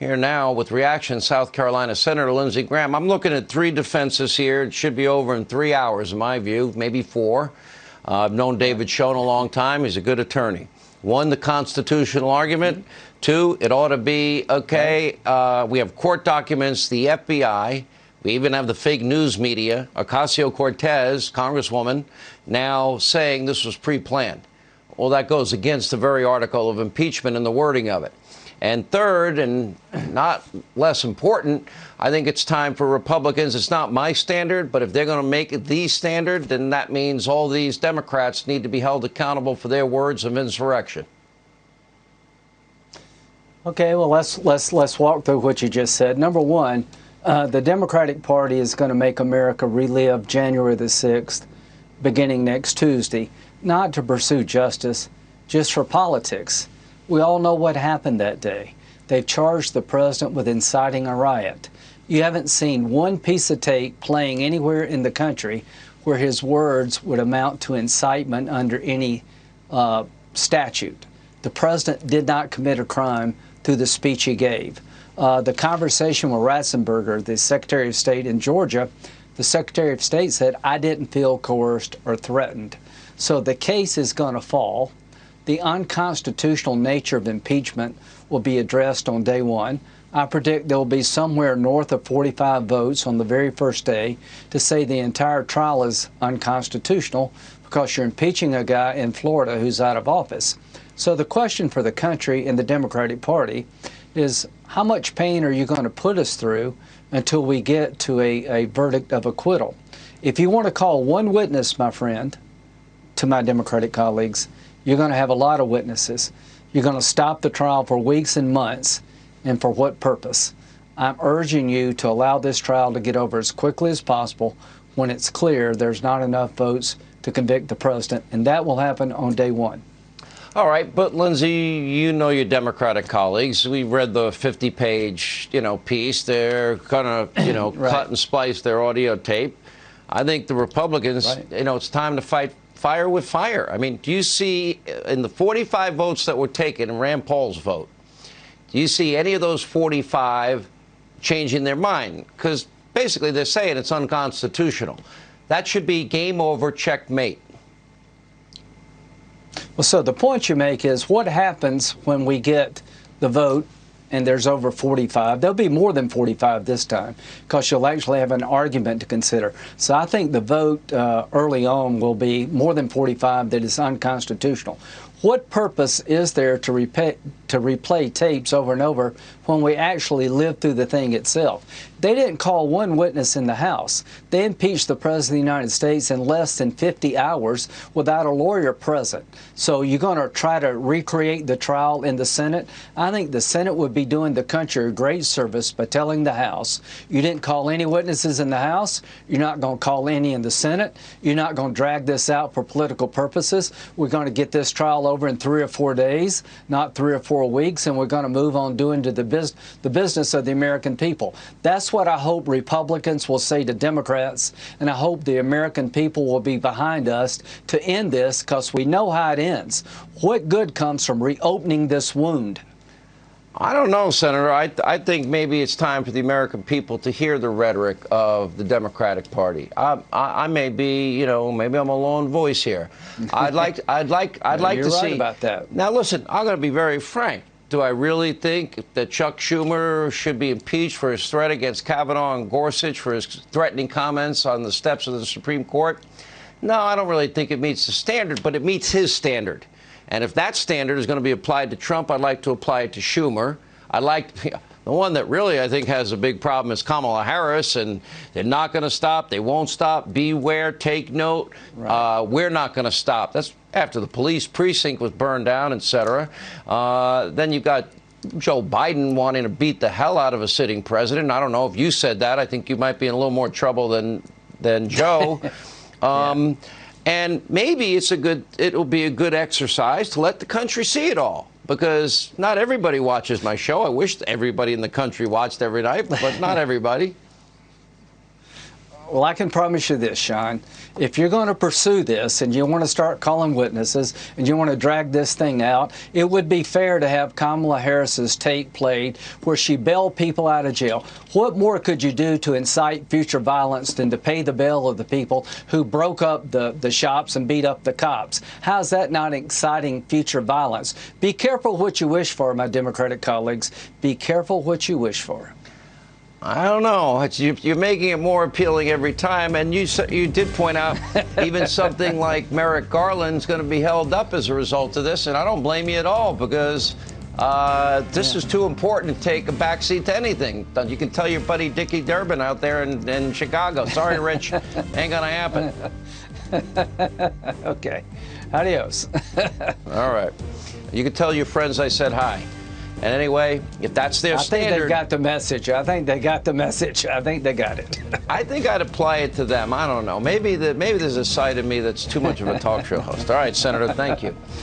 Here now with reaction, South Carolina Senator Lindsey Graham. I'm looking at 3 defenses here. It should be over in 3 hours, in my view, maybe 4. I've known David Schoen a long time. He's a good attorney. 1, the constitutional argument. 2, it ought to be okay. We have court documents, the FBI. We even have the fake news media, Ocasio-Cortez, Congresswoman, now saying this was pre-planned. Well, that goes against the very article of impeachment and the wording of it. And 3rd, and not less important, I think it's time for Republicans. It's not my standard, but if they're going to make it the standard, then that means all these Democrats need to be held accountable for their words of insurrection. Okay, well, let's walk through what you just said. Number 1, the Democratic Party is going to make America relive January the 6th, beginning next Tuesday, not to pursue justice, just for politics. We all know what happened that day. They've charged the president with inciting a riot. You haven't seen one piece of tape playing anywhere in the country where his words would amount to incitement under any statute. The president did not commit a crime through the speech he gave. The conversation with Ratzenberger, the Secretary of State in Georgia, the Secretary of State said, "I didn't feel coerced or threatened." So the case is going to fall. The unconstitutional nature of impeachment will be addressed on day 1. I predict there will be somewhere north of 45 votes on the very first day to say the entire trial is unconstitutional because you're impeaching a guy in Florida who's out of office. So the question for the country and the Democratic Party is, how much pain are you going to put us through until we get to a verdict of acquittal? If you want to call one witness, my friend, to my Democratic colleagues, you're going to have a lot of witnesses. You're going to stop the trial for weeks and months. And for what purpose? I'm urging you to allow this trial to get over as quickly as possible when it's clear there's not enough votes to convict the president. And that will happen on day 1. All right, but Lindsey, you know your Democratic colleagues. We read the 50-page, piece. They're gonna, right. cut and splice their audio tape. I think the Republicans, right. It's time to fight fire with fire. I mean, do you see in the 45 votes that were taken in Rand Paul's vote, do you see any of those 45 changing their mind? Because basically they're saying it's unconstitutional. That should be game over, checkmate. Well, so the point you make is what happens when we get the vote and there's over 45. There'll be more than 45 this time because you'll actually have an argument to consider. So I think the vote early on will be more than 45 that is unconstitutional. What purpose is there to replay tapes over and over when we actually live through the thing itself? They didn't call one witness in the House. They impeached the President of the United States in less than 50 hours without a lawyer present. So you're going to try to recreate the trial in the Senate? I think the Senate would be doing the country a great service by telling the House, you didn't call any witnesses in the House, you're not going to call any in the Senate, you're not going to drag this out for political purposes, we're going to get this trial over in 3 or 4 days, not 3 or 4 weeks, and we're going to move on doing to the business of the American people. That's what I hope Republicans will say to Democrats, and I hope the American people will be behind us to end this because we know how it ends. What good comes from reopening this wound? I don't know, Senator. I think maybe it's time for the American people to hear the rhetoric of the Democratic Party. I may be, maybe I'm a lone voice here. I'd like to You're see. right about that. Now, listen, I'm going to be very frank. Do I really think that Chuck Schumer should be impeached for his threat against Kavanaugh and Gorsuch for his threatening comments on the steps of the Supreme Court? No, I don't really think it meets the standard, but it meets his standard. And if that standard is going to be applied to Trump, I'd like to apply it to Schumer. The one that really, I think, has a big problem is Kamala Harris, and they're not going to stop. They won't stop. Beware. Take note. Right. We're not going to stop. That's after the police precinct was burned down, et cetera. Then you've got Joe Biden wanting to beat the hell out of a sitting president. I don't know if you said that. I think you might be in a little more trouble than Joe. Yeah. And maybe it'll be a good exercise to let the country see it all. Because not everybody watches my show. I wish everybody in the country watched every night, but not everybody. Well, I can promise you this, Sean. If you're going to pursue this and you want to start calling witnesses and you want to drag this thing out, it would be fair to have Kamala Harris's tape played where she bailed people out of jail. What more could you do to incite future violence than to pay the bail of the people who broke up the shops and beat up the cops? How's that not inciting future violence? Be careful what you wish for, my Democratic colleagues. Be careful what you wish for. I don't know. You're making it more appealing every time. And you did point out even something like Merrick Garland's going to be held up as a result of this. And I don't blame you at all, because this is too important to take a backseat to anything. You can tell your buddy Dickie Durbin out there in Chicago. Sorry, Rich. Ain't going to happen. Okay. Adios. All right. You can tell your friends I said hi. And anyway, if that's their standard... I think they got the message. I think they got the message. I think they got it. I think I'd apply it to them. I don't know. Maybe there's a side of me that's too much of a talk show host. All right, Senator, thank you.